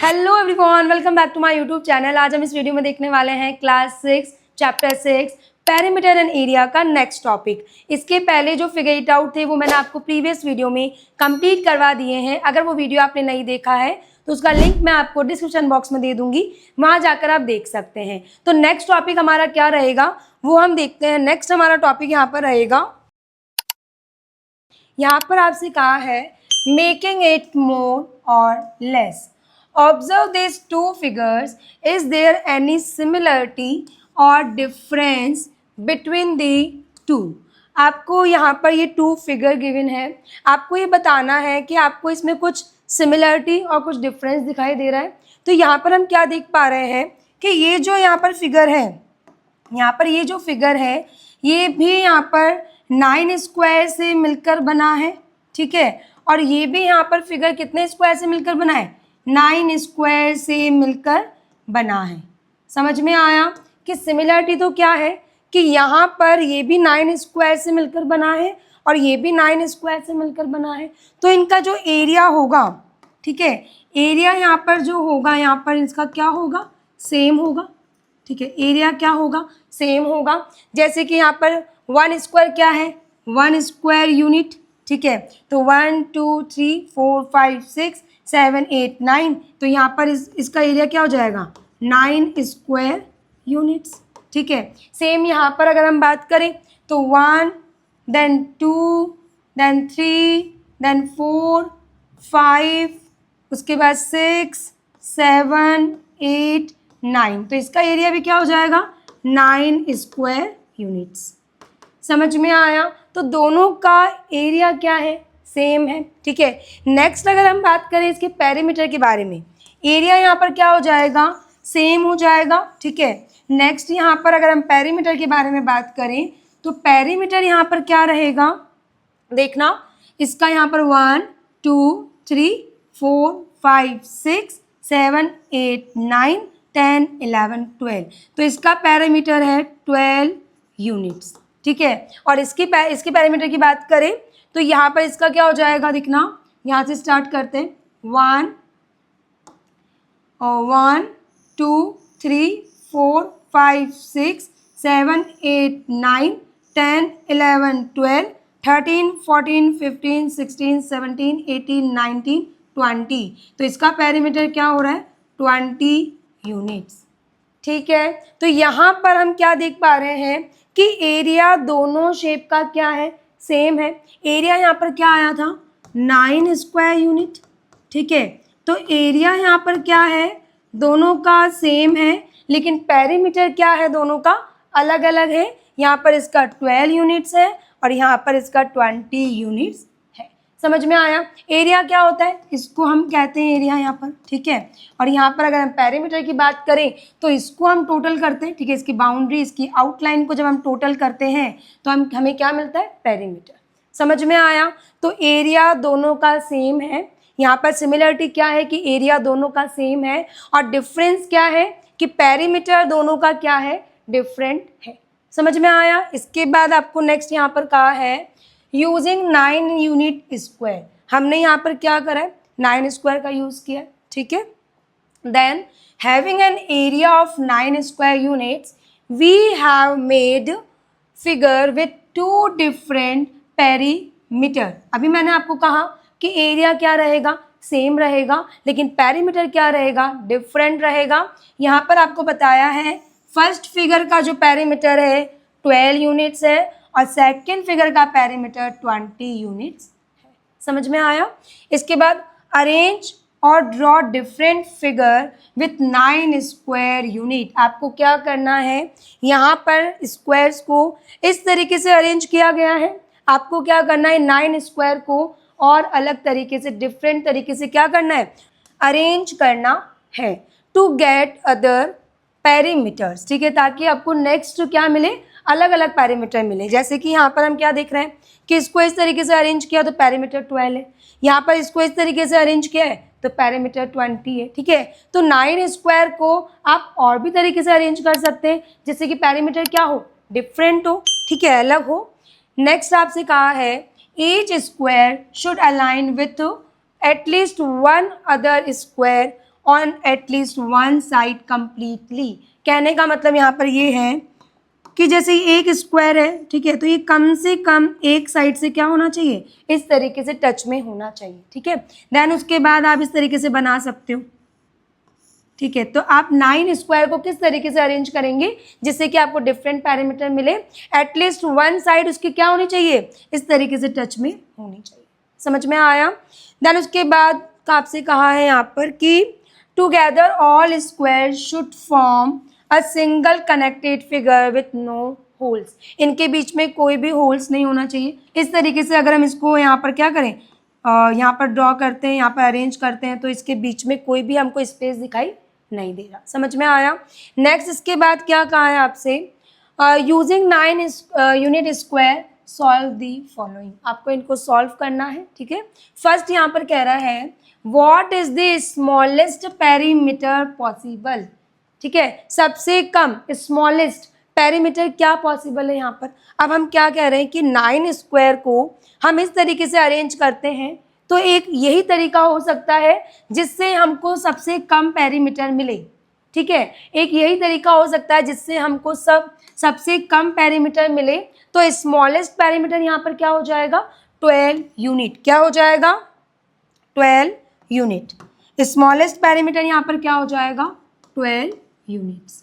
Hello everyone, welcome back to my YouTube channel. आज हम इस वीडियो में देखने वाले हैं class 6 chapter 6 perimeter and area का नेक्स्ट टॉपिक। इसके पहले जो फिगर इट आउट थे वो मैंने आपको प्रीवियस वीडियो में कंप्लीट करवा दिए हैं। अगर वो वीडियो आपने नहीं देखा है तो उसका लिंक मैं आपको डिस्क्रिप्शन बॉक्स में दे दूंगी, वहां जाकर आप देख सकते हैं। तो नेक्स्ट टॉपिक हमारा क्या रहेगा वो हम देखते हैं। नेक्स्ट हमारा टॉपिक यहाँ पर रहेगा, यहाँ पर आपसे कहा है मेकिंग इट मोर और less. Observe these two figures. Is there any similarity or difference between the two? आपको यहाँ पर ये टू फिगर गिवन है, आपको ये बताना है कि आपको इसमें कुछ सिमिलरिटी और कुछ डिफरेंस दिखाई दे रहा है। तो यहाँ पर हम क्या देख पा रहे हैं कि ये जो यहाँ पर फिगर है, यहाँ पर ये जो फिगर है ये भी यहाँ पर 9 स्क्वायर से मिलकर बना है, ठीक है। और ये भी यहाँ पर फिगर कितने स्क्वायर से मिलकर बना है? 9 स्क्वायर से मिलकर बना है। समझ में आया कि सिमिलरिटी तो क्या है कि यहाँ पर ये भी 9 स्क्वायर से मिलकर बना है और ये भी 9 स्क्वायर से मिलकर बना है। तो इनका जो एरिया होगा, ठीक है, एरिया यहाँ पर जो होगा, यहाँ पर इसका क्या होगा? सेम होगा, ठीक है। एरिया क्या होगा? सेम होगा। जैसे कि यहाँ पर 1 स्क्वायर क्या है? 1 स्क्वायर यूनिट, ठीक है। तो 1 2 3 4 5 6 7 8 9, तो यहाँ पर इसका एरिया क्या हो जाएगा? 9 स्क्वायर यूनिट्स, ठीक है। सेम यहाँ पर अगर हम बात करें तो 1 देन 2 देन 3 देन 4 5, उसके बाद 6 7 8 9, तो इसका एरिया भी क्या हो जाएगा? 9 स्क्वायर यूनिट्स। समझ में आया? तो दोनों का एरिया क्या है? सेम है, ठीक है। नेक्स्ट अगर हम बात करें इसके पेरीमीटर के बारे में, एरिया यहाँ पर क्या हो जाएगा? सेम हो जाएगा, ठीक है। नेक्स्ट यहाँ पर अगर हम पेरीमीटर के बारे में बात करें तो पेरीमीटर यहाँ पर क्या रहेगा? देखना, इसका यहाँ पर 1 2 3 4 5 6 7 8 9 10 11 12, तो इसका पेरीमीटर है 12 यूनिट्स, ठीक है। और इसके पेरीमीटर की बात करें तो यहाँ पर इसका क्या हो जाएगा? दिखना, यहाँ से स्टार्ट करते हैं। 1 2 3 4 5 6 7 8 9 10 11 12 13 14 15 16 17 18 19 20, तो इसका पेरीमीटर क्या हो रहा है? 20 यूनिट्स, ठीक है। तो यहाँ पर हम क्या देख पा रहे हैं कि एरिया दोनों शेप का क्या है? सेम है। एरिया यहाँ पर क्या आया था? 9 स्क्वायर यूनिट, ठीक है। तो एरिया यहाँ पर क्या है? दोनों का सेम है, लेकिन पेरीमीटर क्या है? दोनों का अलग अलग है। यहाँ पर इसका 12 यूनिट्स है और यहाँ पर इसका 20 यूनिट्स है। समझ में आया? एरिया क्या होता है? इसको हम कहते हैं एरिया यहाँ पर, ठीक है। और यहाँ पर अगर हम पेरीमीटर की बात करें तो इसको हम टोटल करते हैं, ठीक है। इसकी बाउंड्री, इसकी आउटलाइन को जब हम टोटल करते हैं तो हमें क्या मिलता है? पेरीमीटर। समझ में आया? तो एरिया दोनों का सेम है। यहाँ पर सिमिलरिटी क्या है कि एरिया दोनों का सेम है, और डिफरेंस क्या है कि पेरीमीटर दोनों का क्या है? डिफरेंट है। समझ में आया? इसके बाद आपको नेक्स्ट यहाँ पर कहा है यूजिंग 9 यूनिट स्क्वायर। हमने यहाँ पर क्या करा है? 9 स्क्वायर का यूज किया, ठीक है। Then having an area of 9 square units we have made figure with 2 different perimeter. अभी मैंने आपको कहा कि एरिया क्या रहेगा? सेम रहेगा, लेकिन पेरीमीटर क्या रहेगा? डिफरेंट रहेगा। यहाँ पर आपको बताया है फर्स्ट फिगर का जो पेरीमीटर है 12 यूनिट्स है और सेकंड फिगर का पेरीमीटर 20 यूनिट्स है। समझ में आया? इसके बाद अरेंज और draw different figure with 9 square unit. आपको क्या करना है? यहाँ पर स्क्वायर्स को इस तरीके से अरेंज किया गया है। आपको क्या करना है? 9 स्क्वायर को और अलग तरीके से, डिफरेंट तरीके से क्या करना है? अरेंज करना है टू गेट अदर पेरीमीटर्स, ठीक है, ताकि आपको नेक्स्ट क्या मिले? अलग अलग पेरीमीटर मिले। जैसे कि यहाँ पर हम क्या देख रहे हैं कि इसको इस तरीके से अरेंज किया तो पेरीमीटर 12 है, यहाँ पर इसको इस तरीके से अरेंज किया है तो पेरीमीटर 20 है, ठीक है। तो 9 स्क्वायर को आप और भी तरीके से अरेंज कर सकते हैं जिससे कि पेरीमीटर क्या हो? डिफरेंट हो, ठीक है, अलग हो। नेक्स्ट आपसे कहा है each square should align with at least one other square on at least one side completely. कहने का मतलब यहाँ पर ये है कि जैसे ये एक स्क्वायर है, ठीक है, तो ये कम से कम एक साइड से क्या होना चाहिए, इस तरीके से टच में होना चाहिए, ठीक है। देन उसके बाद आप इस तरीके से बना सकते हो, ठीक है। तो आप 9 स्क्वायर को किस तरीके से अरेंज करेंगे जिससे कि आपको डिफरेंट पैरामीटर मिले, एटलीस्ट वन साइड उसकी क्या होनी चाहिए, इस तरीके से टच में होनी चाहिए। समझ में आया। देन उसके बाद आपसे कहा है यहाँ पर कि together all square should form a single connected figure with no holes. इनके बीच में कोई भी होल्स नहीं होना चाहिए। इस तरीके से अगर हम इसको यहाँ पर क्या करें, यहाँ पर ड्रॉ करते हैं, यहाँ पर अरेंज करते हैं, तो इसके बीच में कोई भी हमको स्पेस दिखाई नहीं दे रहा। समझ में आया। नेक्स्ट इसके बाद क्या कहा है आपसे, using 9 unit square solve the following. आपको इनको सॉल्व करना है, ठीक है। फर्स्ट यहाँ पर कह रहा है what is the smallest perimeter possible, ठीक है, सबसे कम स्मॉलेस्ट पेरीमीटर क्या पॉसिबल है यहाँ पर। अब हम क्या कह रहे हैं कि 9 स्क्वायर को हम इस तरीके से अरेंज करते हैं, तो एक यही तरीका हो सकता है जिससे हमको सबसे कम पेरीमीटर मिले, ठीक है। एक यही तरीका हो सकता है जिससे हमको सबसे कम पेरीमीटर मिले। तो स्मॉलेस्ट पेरीमीटर यहाँ पर क्या हो जाएगा, 12 यूनिट। क्या हो जाएगा, 12 यूनिट। स्मॉलेस्ट पेरीमीटर यहाँ पर क्या हो जाएगा, 12 यूनिट्स।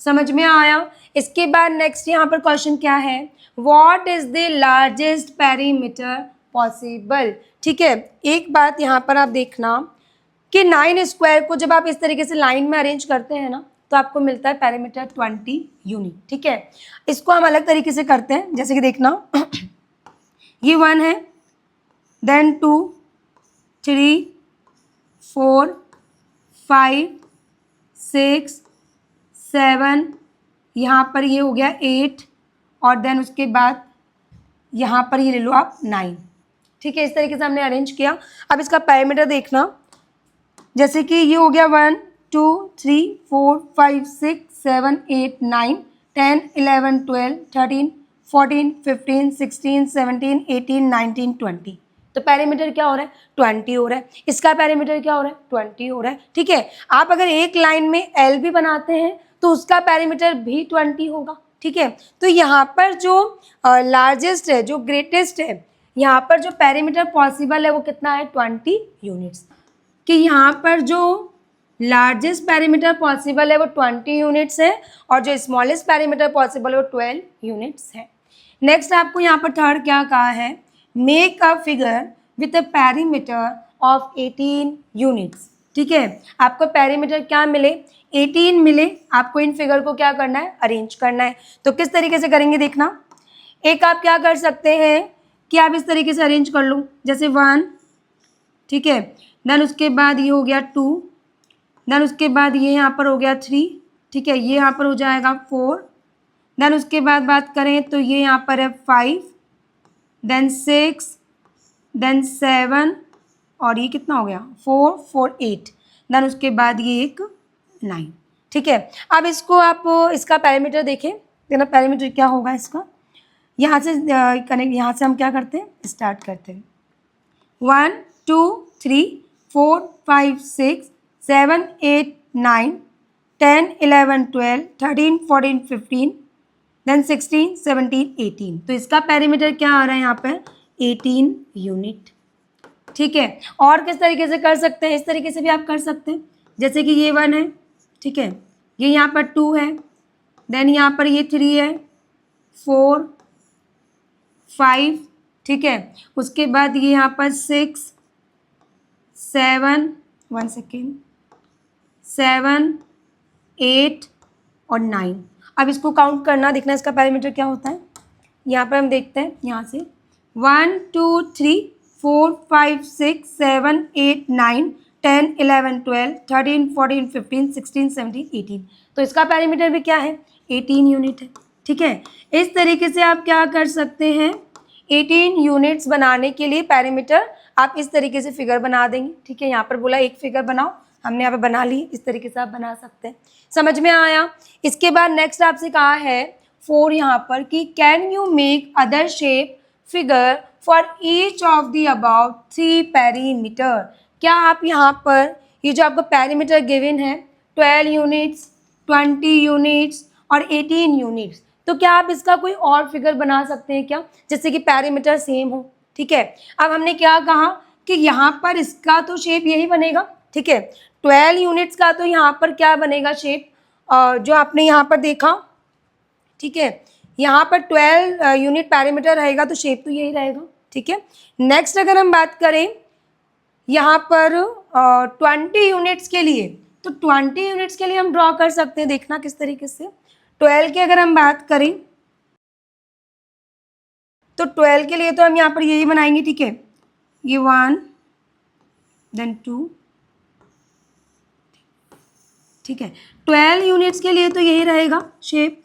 समझ में आया। इसके बाद नेक्स्ट यहाँ पर क्वेश्चन क्या है, what is the largest perimeter possible. ठीक है, एक बात यहाँ पर आप देखना कि 9 स्क्वायर को जब आप इस तरीके से लाइन में अरेंज करते हैं ना, तो आपको मिलता है पेरीमीटर 20 यूनिट। ठीक है, इसको हम अलग तरीके से करते हैं, जैसे कि देखना ये 1 है, देन 2, 3, 4, 5, 6, 7, यहाँ पर ये हो गया 8, और देन उसके बाद यहाँ पर ये ले लो आप 9। ठीक है, इस तरीके से हमने अरेंज किया। अब इसका पैरामीटर देखना, जैसे कि ये हो गया 1, 2, 3, 4, 5, 6, 7, 8, 9, 10, 11, 12, 13, 14, 15, 16, 17, 18, 19, 20। तो पैरामीटर क्या हो रहा है, 20 हो रहा है। इसका पैरामीटर क्या हो रहा है, 20 हो रहा है। ठीक है, आप अगर एक लाइन में एल भी बनाते हैं तो उसका पैरामीटर भी 20 होगा। ठीक है, तो यहाँ पर जो लार्जेस्ट है, जो ग्रेटेस्ट है, यहाँ पर जो पैरामीटर पॉसिबल है वो कितना है, 20 यूनिट्स। कि यहाँ पर जो लार्जेस्ट पैरामीटर पॉसिबल है वो 20 यूनिट्स है, और जो स्मॉलेस्ट पैरामीटर पॉसिबल है वो 12 यूनिट्स है। नेक्स्ट आपको यहाँ पर थर्ड क्या कहा है, make a figure with a parameter of 18 units. ठीक है, आपको पैरामीटर क्या मिले, 18 मिले। आपको इन फिगर को क्या करना है, अरेंज करना है। तो किस तरीके से करेंगे देखना, एक आप क्या कर सकते हैं कि आप इस तरीके से अरेंज कर लो, जैसे 1, ठीक है, देन उसके बाद ये हो गया 2, देन उसके बाद ये यहाँ पर हो गया 3, ठीक है, ये यहाँ पर हो जाएगा 4, देन उसके बाद बात करें तो ये यहाँ पर है 5, देन 6, देन 7, और ये कितना हो गया 4, 4, 8, देन उसके बाद ये एक 9। ठीक है, अब इसको आप इसका पैरामीटर देखें, देखना पैरामीटर क्या होगा इसका। यहाँ से कनेक्ट, यहाँ से हम क्या करते हैं, स्टार्ट करते हैं। 1, 2, 3, 4, 5, 6, 7, 8, 9, 10, 11, 12, 13, 14, 15, देन 16, 17, 18। तो इसका पैरामीटर क्या आ रहा है यहाँ पर, 18 यूनिट। ठीक है, और किस तरीके से कर सकते हैं, इस तरीके से भी आप कर सकते हैं, जैसे कि ये 1 है, ठीक है, ये यहाँ पर 2 है, देन यहाँ पर ये 3 है, 4, 5, ठीक है, उसके बाद ये यहाँ पर 6, 7, 1 सेकेंड, 7, 8 और 9। अब इसको काउंट करना, देखना इसका पैरामीटर क्या होता है। यहाँ पर हम देखते हैं, यहाँ से 1, 2, 3, 4, 5, 6, 7, 8, 9, 10, 11, 12, 13, 14, 15, 16, 17, 18। तो इसका पैरामीटर भी क्या है, 18 यूनिट है। ठीक है, इस तरीके से आप क्या कर सकते हैं, 18 यूनिट्स बनाने के लिए पैरामीटर आप इस तरीके से फिगर बना देंगे। ठीक है, यहाँ पर बोला एक फिगर बनाओ, हमने यहाँ पे बना ली, इस तरीके से आप बना सकते हैं। समझ में आया। इसके बाद नेक्स्ट आपसे कहा है 4 यहाँ पर कि can you make other shape figure for each of the about 3 perimeter. क्या आप यहाँ पर ये जो आपको पेरीमीटर गिवन है 12 यूनिट्स, 20 यूनिट्स और 18 यूनिट्स, तो क्या आप इसका कोई और फिगर बना सकते हैं क्या, जिससे कि पेरीमीटर सेम हो। ठीक है, अब हमने क्या कहा कि यहाँ पर इसका तो शेप यही बनेगा। ठीक है, 12 यूनिट्स का तो यहाँ पर क्या बनेगा शेप, जो आपने यहाँ पर देखा। ठीक है, यहाँ पर 12 यूनिट पेरीमीटर रहेगा तो शेप तो यही रहेगा। ठीक है, नेक्स्ट अगर हम बात करें यहाँ पर 20 यूनिट्स के लिए, तो 20 यूनिट्स के लिए हम ड्रॉ कर सकते हैं, देखना किस तरीके से। 12 की अगर हम बात करें तो 12 के लिए तो हम यहाँ पर यही बनाएंगे। ठीक है, ये 1 देन 2। ठीक है, 12 यूनिट्स के लिए तो यही रहेगा शेप।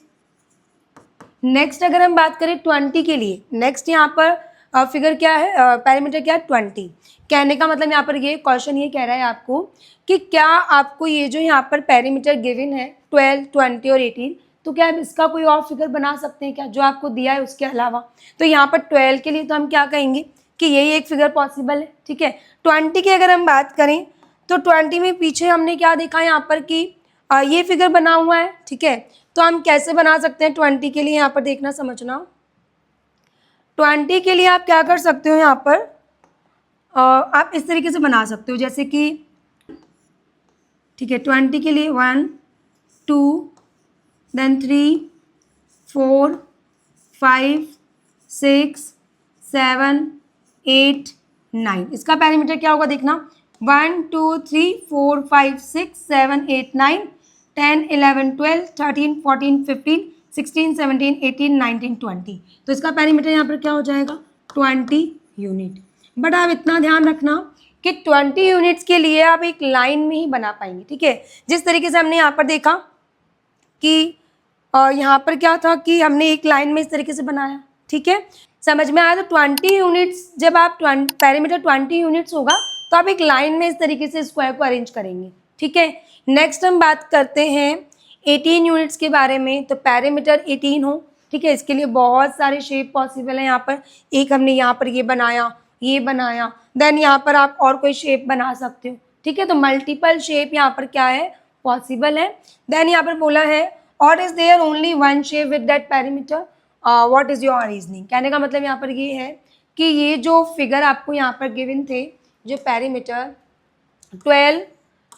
नेक्स्ट अगर हम बात करें 20 के लिए, नेक्स्ट यहाँ पर फिगर क्या है, पैरामीटर क्या है 20। कहने का मतलब यहाँ पर ये क्वेश्चन ये कह रहा है आपको कि क्या आपको ये जो यहाँ पर पैरामीटर गिवन है 12, 20 और 18, तो क्या आप इसका कोई और फिगर बना सकते हैं क्या, जो आपको दिया है उसके अलावा। तो यहाँ पर 12 के लिए तो हम क्या कहेंगे कि यही एक फिगर पॉसिबल है। ठीक है, 20 की अगर हम बात करें तो 20 में पीछे हमने क्या देखा यहाँ पर कि ये फिगर बना हुआ है। ठीक है, तो हम कैसे बना सकते हैं 20 के लिए, यहाँ पर देखना समझना। 20 के लिए आप क्या कर सकते हो, यहाँ पर आप इस तरीके से बना सकते हो जैसे कि, ठीक है, 20 के लिए 1, 2, देन 3, 4, 5, 6, 7, 8, 9। इसका पैरामीटर क्या होगा देखना, 1, 2, 3, 4, 5, 6, 7, 8, 9, 10, 11, 12, 13, 14, 15, 16, 17, 18, 19, 20। तो इसका पैरामीटर यहाँ पर क्या हो जाएगा 20 यूनिट। बट आप इतना ध्यान रखना कि 20 यूनिट्स के लिए आप एक लाइन में ही बना पाएंगे। ठीक है, जिस तरीके से हमने यहाँ पर देखा कि यहाँ पर क्या था कि हमने एक लाइन में इस तरीके से बनाया। ठीक है, समझ में आया। तो 20 यूनिट्स, जब आप पैरामीटर 20 यूनिट्स होगा तो आप एक लाइन में इस तरीके से स्क्वायर को अरेंज करेंगे। ठीक है, नेक्स्ट हम बात करते हैं 18 यूनिट्स के बारे में। तो पैरामीटर 18 हो। ठीक है, इसके लिए बहुत सारे शेप पॉसिबल हैं। यहाँ पर एक हमने यहाँ पर ये बनाया, ये बनाया, देन यहाँ पर आप और कोई शेप बना सकते हो। ठीक है, तो मल्टीपल शेप यहाँ पर क्या है पॉसिबल है। देन यहाँ पर बोला है और is there only one shape with that parameter, what is your reasoning. कहने का मतलब यहाँ पर ये है कि ये जो फिगर आपको यहाँ पर गिवन थे, जो पैरामीटर 12,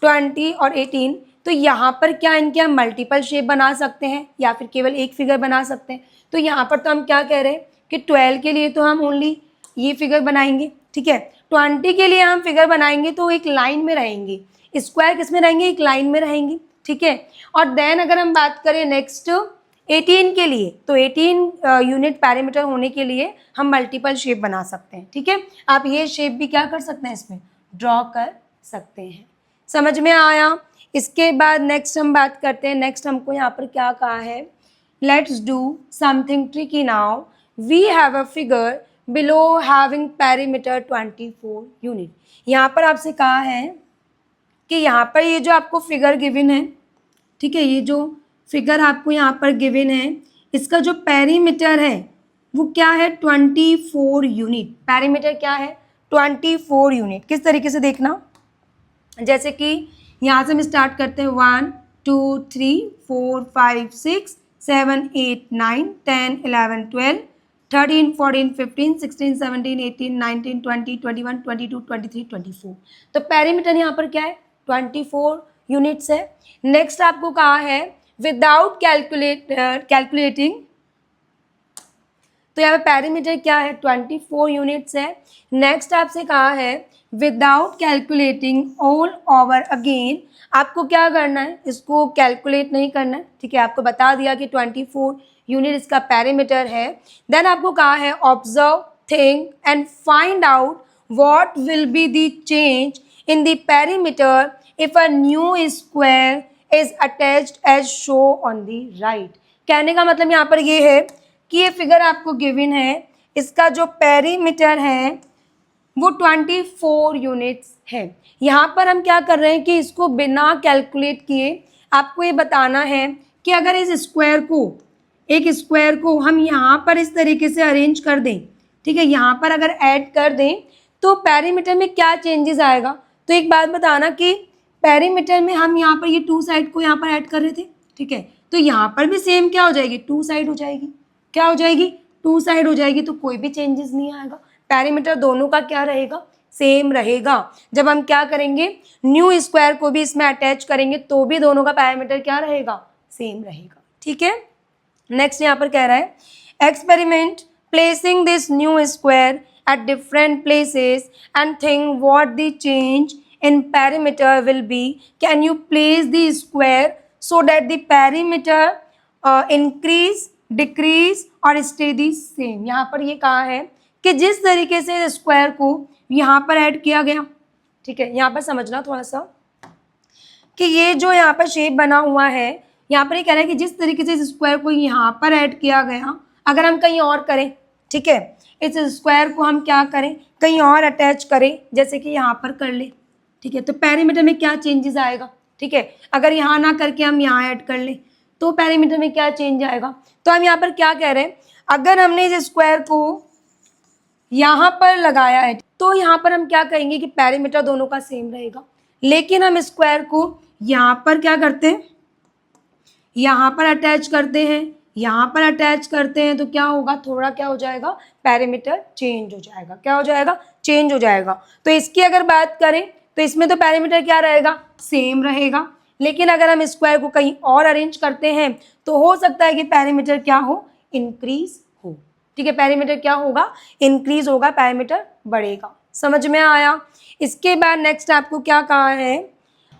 20 और 18, तो यहाँ पर क्या इनके हम मल्टीपल शेप बना सकते हैं या फिर केवल एक फिगर बना सकते हैं। तो यहाँ पर तो हम क्या कह रहे हैं कि 12 के लिए तो हम ओनली ये फिगर बनाएंगे। ठीक है, 20 के लिए हम फिगर बनाएंगे तो एक लाइन में रहेंगे, स्क्वायर किस में रहेंगे, एक लाइन में रहेंगे। ठीक है, और देन अगर हम बात करें नेक्स्ट 18 के लिए, तो 18 यूनिट पैरामीटर होने के लिए हम मल्टीपल शेप बना सकते हैं। ठीक है, आप ये शेप भी क्या कर सकते हैं, इसमें ड्रॉ कर सकते हैं। समझ में आया। इसके बाद नेक्स्ट हम बात करते हैं। नेक्स्ट हमको यहाँ पर क्या कहा है, let's do something tricky now. We have a figure below having parameter 24 unit. यहाँ पर आपसे कहा है कि यहाँ पर ये जो आपको फिगर गिवन है, ठीक है, ये जो फिगर आपको यहाँ पर गिवन है, इसका जो पैरामीटर है वो क्या है 24 यूनिट। पैरामीटर क्या है 24 यूनिट। किस तरीके से देखना, जैसे कि यहाँ से हम स्टार्ट करते हैं 1, 2, 3, 4, 5, 6, 7, 8, 9, 10, 11, 12, 13, 14, 15, 16, 17, 18, 19, 20, 21, 22, 23, 24। तो पैरामीटर यहाँ पर क्या है 24 यूनिट्स है। नेक्स्ट आपको कहा है विदाउट कैलकुलेटिंग, तो यहाँ पे पैरामीटर क्या है 24 यूनिट्स है। नेक्स्ट आपसे कहा है without calculating all over again, आपको क्या करना है, इसको कैलकुलेट नहीं करना है। ठीक है, आपको बता दिया कि 24 यूनिट इसका पैरामीटर है। देन आपको कहा है observe, think and find out what will be the change in the parameter if a new square is attached as show on the right. कहने का मतलब यहाँ पर ये है कि ये फिगर आपको गिवन है, इसका जो पैरामीटर है वो 24 यूनिट्स है। यहाँ पर हम क्या कर रहे हैं कि इसको बिना कैलकुलेट किए आपको ये बताना है कि अगर इस स्क्वायर को, एक स्क्वायर को हम यहाँ पर इस तरीके से अरेंज कर दें, ठीक है, यहाँ पर अगर ऐड कर दें तो पैरामीटर में क्या चेंजेस आएगा। तो एक बात बताना कि पेरीमीटर में हम यहाँ पर ये 2 साइड को यहाँ पर ऐड कर रहे थे, ठीक है, तो यहाँ पर भी सेम क्या हो जाएगी, 2 साइड हो जाएगी, क्या हो जाएगी, 2 साइड हो जाएगी, तो कोई भी चेंजेस नहीं आएगा, पेरीमीटर दोनों का क्या रहेगा, सेम रहेगा। जब हम क्या करेंगे, न्यू स्क्वायर को भी इसमें अटैच करेंगे तो भी दोनों का पेरीमीटर क्या रहेगा, सेम रहेगा, ठीक है। नेक्स्ट यहाँ पर कह रहा है experiment placing this new square at different places and think what the change in perimeter will be. Can you place the square so that the perimeter increase, decrease और stay the same. यहाँ पर ये कहा है कि जिस तरीके से स्क्वायर को यहाँ पर ऐड किया गया, ठीक है, यहाँ पर समझना थोड़ा सा कि ये जो यहाँ पर शेप बना हुआ है, यहाँ पर ये कह रहा है कि जिस तरीके से इस स्क्वायर को यहाँ पर ऐड किया गया, अगर हम कहीं और करें, ठीक है, इस स्क्वायर को हम क्या करें, कहीं और अटैच करें, जैसे कि यहाँ पर कर ले, ठीक है, तो पेरीमीटर में क्या चेंजेस आएगा, ठीक है, अगर यहाँ ना करके हम यहाँ ऐड कर ले तो पेरीमीटर में क्या चेंज आएगा। तो हम यहाँ पर क्या कह रहे हैं, अगर हमने इस स्क्वायर को यहाँ पर लगाया है तो यहाँ पर हम क्या कहेंगे कि पेरीमीटर दोनों का सेम रहेगा, लेकिन हम स्क्वायर को यहाँ पर क्या करते हैं, यहाँ पर अटैच करते हैं, यहाँ पर अटैच करते हैं, तो क्या होगा, थोड़ा क्या हो जाएगा, पेरीमीटर चेंज हो जाएगा, क्या हो जाएगा, चेंज हो जाएगा। तो इसकी अगर बात करें तो इसमें तो पेरीमीटर क्या रहेगा, सेम रहेगा, लेकिन अगर हम स्क्वायर को कहीं और अरेंज करते हैं तो हो सकता है कि पेरीमीटर क्या हो, इंक्रीज हो, ठीक है, पेरीमीटर क्या होगा, इंक्रीज होगा, पेरीमीटर बढ़ेगा। समझ में आया। इसके बाद नेक्स्ट आपको क्या कहा है,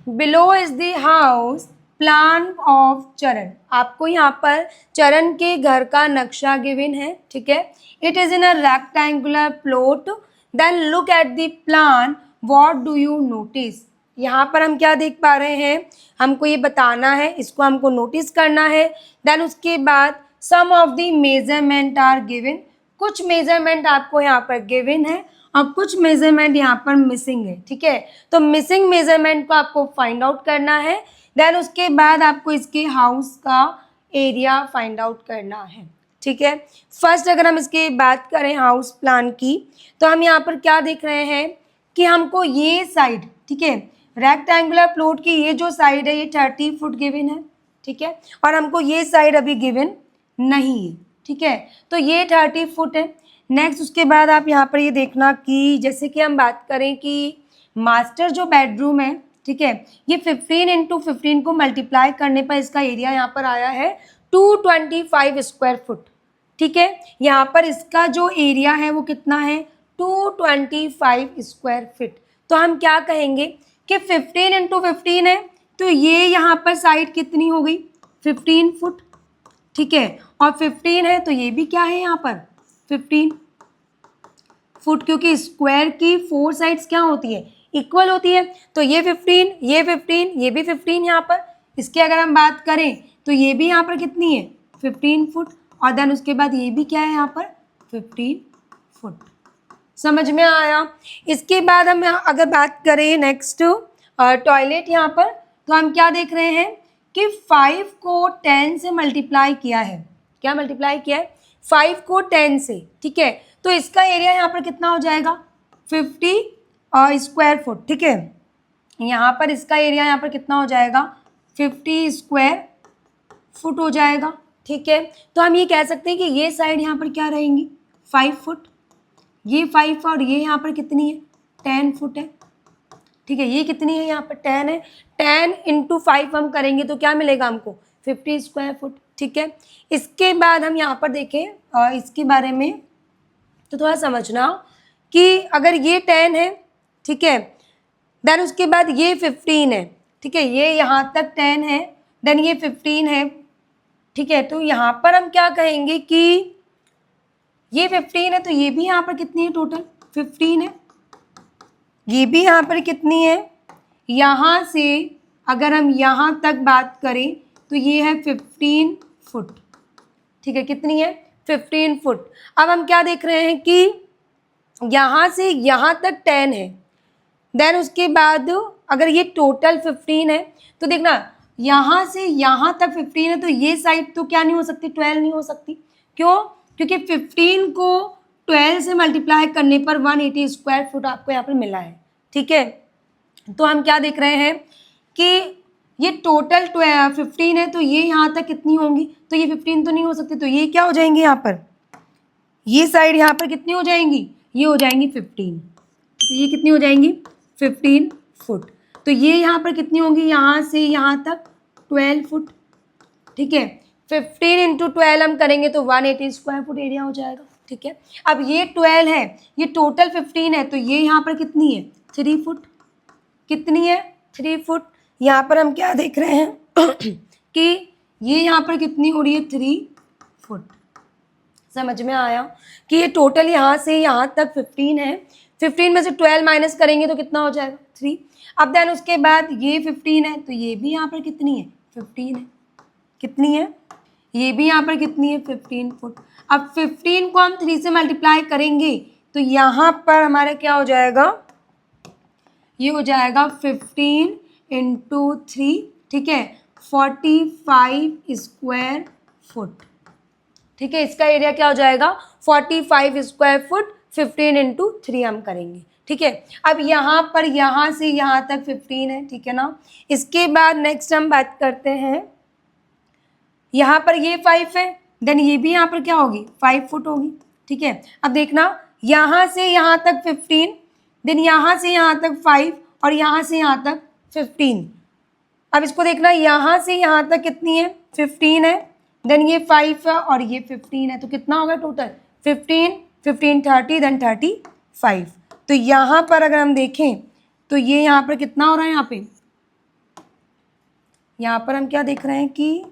below is the house plan of चरण। आपको यहाँ पर चरण के घर का नक्शा गिवन है, ठीक है, it is in a rectangular plot, then look at the plan, what do you notice. यहाँ पर हम क्या देख पा रहे हैं, हमको ये बताना है, इसको हमको नोटिस करना है। देन उसके बाद some of the measurement are given, कुछ मेजरमेंट आपको यहाँ पर गिवन है और कुछ मेजरमेंट यहाँ पर मिसिंग है, ठीक है, तो मिसिंग मेजरमेंट को आपको फाइंड आउट करना है। देन उसके बाद आपको इसके हाउस का एरिया फाइंड आउट करना है, ठीक है। फर्स्ट अगर हम इसकी बात करें हाउस प्लान की, तो हम यहाँ पर क्या देख रहे हैं कि हमको ये साइड, ठीक है, रेक्टेंगुलर प्लॉट की ये जो साइड है ये 30 फुट गिवन है, ठीक है, और हमको ये साइड अभी गिवन नहीं है, ठीक है, तो ये 30 फुट है। नेक्स्ट उसके बाद आप यहाँ पर ये देखना कि जैसे कि हम बात करें कि मास्टर जो बेडरूम है, ठीक है, ये 15 × 15 को मल्टीप्लाई करने पर इसका एरिया यहाँ पर आया है 225 स्क्वायर फुट, ठीक है, यहाँ पर इसका जो एरिया है वो कितना है, 225 स्क्वायर फीट। तो हम क्या कहेंगे कि 15 × 15 है, तो ये यहाँ पर साइड कितनी हो गई, 15 फुट, ठीक है, और 15 है तो ये भी क्या है यहाँ पर 15 फुट, क्योंकि स्क्वायर की 4 साइड्स क्या होती है, इक्वल होती है, तो ये 15, ये 15, ये भी 15 यहाँ पर। इसकी अगर हम बात करें तो ये भी यहाँ पर कितनी है, 15 फुट, और देन उसके बाद ये भी क्या है यहाँ पर 15 फुट। समझ में आया। इसके बाद हम अगर बात करें नेक्स्ट टॉयलेट यहाँ पर, तो हम क्या देख रहे हैं कि 5 को 10 से मल्टीप्लाई किया है, क्या मल्टीप्लाई किया है, 5 को 10 से, ठीक है, तो इसका एरिया यहाँ पर कितना हो जाएगा 50 स्क्वायर फुट, ठीक है, यहाँ पर इसका एरिया यहाँ पर कितना हो जाएगा 50 स्क्वायर फुट हो जाएगा, ठीक है। तो हम ये कह सकते हैं कि ये साइड यहाँ पर क्या रहेंगी 5 फुट, ये 5 और ये यहाँ पर कितनी है 10 फुट है, ठीक है, ये कितनी है यहाँ पर 10 है, 10 × 5 हम करेंगे तो क्या मिलेगा हमको 50 स्क्वायर फुट, ठीक है। इसके बाद हम यहाँ पर देखें इसके बारे में तो थोड़ा समझना कि अगर ये 10 है, ठीक है, देन उसके बाद ये 15 है, ठीक है, ये यहाँ तक 10 है, देन ये 15 है, ठीक है, तो यहाँ पर हम क्या कहेंगे कि ये 15 है तो ये भी यहाँ पर कितनी है टोटल 15 है, ये भी यहाँ पर कितनी है, यहाँ से अगर हम यहाँ तक बात करें तो ये है 15 फुट, ठीक है, कितनी है 15 फुट। अब हम क्या देख रहे हैं कि यहाँ से यहाँ तक 10 है, देन उसके बाद अगर ये टोटल 15 है तो देखना यहाँ से यहाँ तक 15 है, तो ये साइड तो क्या नहीं हो सकती 12 नहीं हो सकती, क्यों, क्योंकि 15 को 12 से मल्टीप्लाई करने पर 180 स्क्वायर फुट आपको यहाँ पर मिला है, ठीक है। तो हम क्या देख रहे हैं कि ये टोटल 15 है, तो ये यहाँ तक कितनी होंगी, तो ये 15 तो नहीं हो सकती, तो ये क्या हो जाएंगी यहाँ पर, ये साइड यहाँ पर कितनी हो जाएंगी, ये हो जाएंगी 15, तो ये कितनी हो जाएंगी 15 फुट। तो ये यहाँ पर कितनी होंगी, यहाँ से यहाँ तक 12 फुट, ठीक है। 15 इंटू 12 हम करेंगे तो 180 स्क्वायर फुट एरिया हो जाएगा, ठीक है। अब ये 12 है, ये टोटल 15 है, तो ये यहाँ पर कितनी है 3 फुट, कितनी है 3 फुट। यहाँ पर हम क्या देख रहे हैं कि ये यहाँ पर कितनी हो रही है 3 फुट। समझ में आया कि ये टोटल यहाँ से यहाँ तक 15 है, 15 में से 12 माइनस करेंगे तो कितना हो जाएगा 3। अब देन उसके बाद ये 15 है, तो ये भी यहाँ पर कितनी है 15 है, कितनी है, ये भी यहाँ पर कितनी है 15 फुट। अब 15 को हम 3 से मल्टीप्लाई करेंगे तो यहाँ पर हमारा क्या हो जाएगा, ये हो जाएगा 15 इंटू 3, ठीक है, 45 स्क्वायर फुट, ठीक है। इसका एरिया क्या हो जाएगा 45 स्क्वायर फुट, 15 इंटू 3 हम करेंगे, ठीक है। अब यहाँ पर यहाँ से यहाँ तक 15 है, ठीक है ना। इसके बाद नेक्स्ट हम बात करते हैं, यहाँ पर ये 5 है, देन ये भी यहाँ पर क्या होगी 5 फुट होगी, ठीक है। अब देखना यहाँ से यहाँ तक 15, देन यहाँ से यहाँ तक 5 और यहाँ से यहाँ तक 15। अब इसको देखना यहाँ से यहाँ तक कितनी है 15 है, देन ये 5 है और ये 15 है, तो कितना होगा टोटल 15 15 30 देन 35। तो यहाँ पर अगर हम देखें तो ये यहाँ पर कितना हो रहा है, यहाँ पर हम क्या देख रहे हैं कि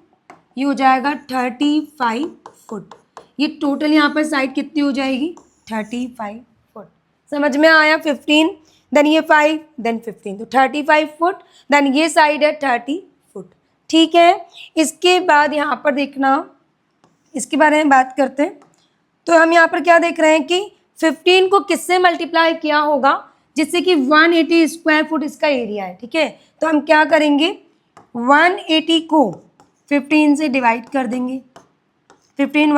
ये हो जाएगा 35 फुट। ये टोटल यहाँ पर साइड कितनी हो जाएगी 35 फुट। समझ में आया, 15 देन ये 5 देन 15, तो 35 फुट, देन ये साइड है 30 फुट, ठीक है। इसके बाद यहाँ पर देखना, इसके बारे में बात करते हैं। तो हम यहाँ पर क्या देख रहे हैं कि 15 को किससे मल्टीप्लाई किया होगा, जिससे कि 180 स्क्वायर फुट इसका एरिया है, ठीक है। तो हम क्या करेंगे 180 को 15 से डिवाइड कर देंगे, 15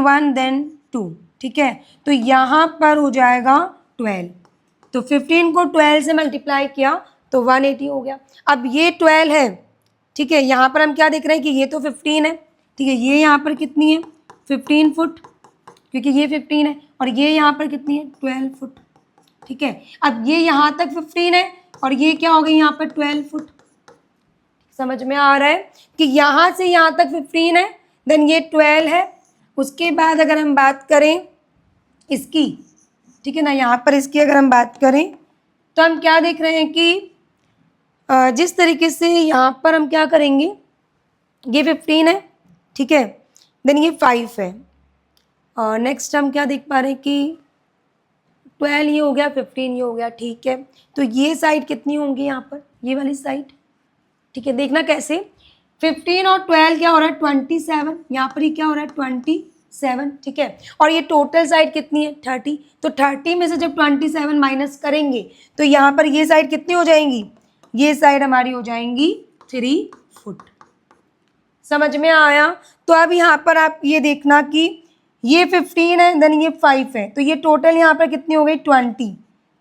1 देन 2, ठीक है। तो यहाँ पर हो जाएगा 12, तो 15 को 12 से मल्टीप्लाई किया तो 180 हो गया। अब ये 12 है, ठीक है, यहाँ पर हम क्या देख रहे हैं कि ये तो 15 है, ठीक है, ये यहाँ पर कितनी है 15 फुट, क्योंकि ये 15 है, और ये यहाँ पर कितनी है 12 फुट, ठीक है। अब ये यहाँ तक 15 है और ये क्या हो गई यहाँ पर 12 फुट। समझ में आ रहा है कि यहाँ से यहाँ तक 15 है, देन ये 12 है। उसके बाद अगर हम बात करें इसकी, ठीक है ना, यहाँ पर इसकी अगर हम बात करें तो हम क्या देख रहे हैं कि जिस तरीके से यहाँ पर हम क्या करेंगे, ये 15 है, ठीक है, देन ये 5 है, और नेक्स्ट हम क्या देख पा रहे हैं कि 12 ये हो गया, 15 ये हो गया, ठीक है। तो ये साइड कितनी होंगी यहाँ पर, ये वाली साइड, ठीक है। देखना कैसे, 15 और 12 क्या हो रहा है 27, यहाँ पर ही क्या हो रहा है 27, ठीक है। और ये टोटल साइड कितनी है 30, तो 30 में से जब 27 माइनस करेंगे तो यहाँ पर ये साइड कितनी हो जाएंगी, ये साइड हमारी हो जाएंगी 3 फुट। समझ में आया। तो अब यहाँ पर आप ये देखना कि ये 15 है, देन ये 5 है, तो ये टोटल यहाँ पर कितनी हो गई 20,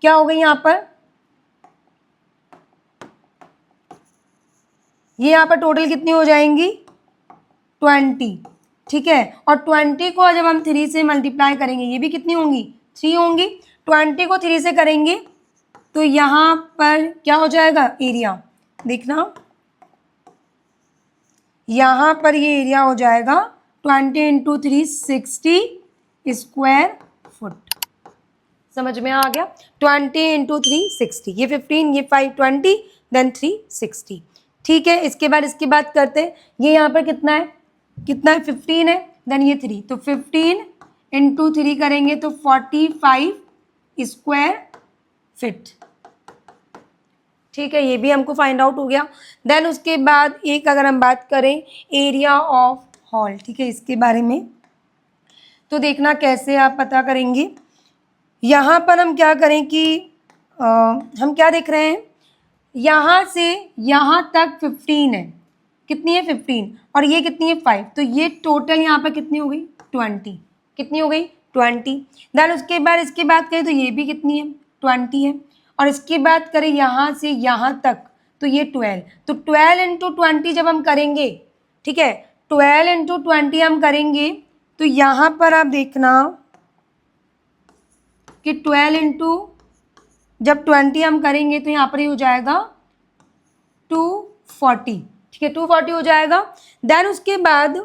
क्या हो गई यहाँ पर, ये यहाँ पर टोटल कितनी हो जाएंगी 20, ठीक है। और 20 को जब हम 3 से मल्टीप्लाई करेंगे ये भी कितनी होंगी 3 होंगी, 20 को 3 से करेंगे तो यहाँ पर क्या हो जाएगा एरिया, देखना यहाँ पर ये एरिया हो जाएगा 20 इंटू 3 60 स्क्वायर फुट। समझ में आ गया, 20 इंटू 3 60, ये 15 ये 5 20 देन 3 60, ठीक है। इसके बाद इसकी बात करते हैं, ये यहाँ पर कितना है 15 है, देन ये 3, तो 15 इंटू 3 करेंगे तो 45 स्क्वायर फीट, ठीक है। ये भी हमको फाइंड आउट हो गया। देन उसके बाद एक अगर हम बात करें एरिया ऑफ हॉल, ठीक है, इसके बारे में तो देखना कैसे आप पता करेंगे। यहाँ पर हम क्या करें कि हम क्या देख रहे हैं, यहाँ से यहाँ तक 15 है, कितनी है 15, और ये कितनी है 5, तो ये टोटल यहाँ पर कितनी हो गई 20, कितनी हो गई 20। देन उसके बाद इसकी बात करें तो ये भी कितनी है 20 है, और इसकी बात करें यहाँ से यहाँ तक तो ये 12, तो 12 इंटू 20 जब हम करेंगे, ठीक है, 12 इंटू 20 हम करेंगे तो यहाँ पर आप देखना कि 12 इंटू जब 20 हम करेंगे तो यहाँ पर ये हो जाएगा 240, ठीक है, 240 हो जाएगा। देन उसके बाद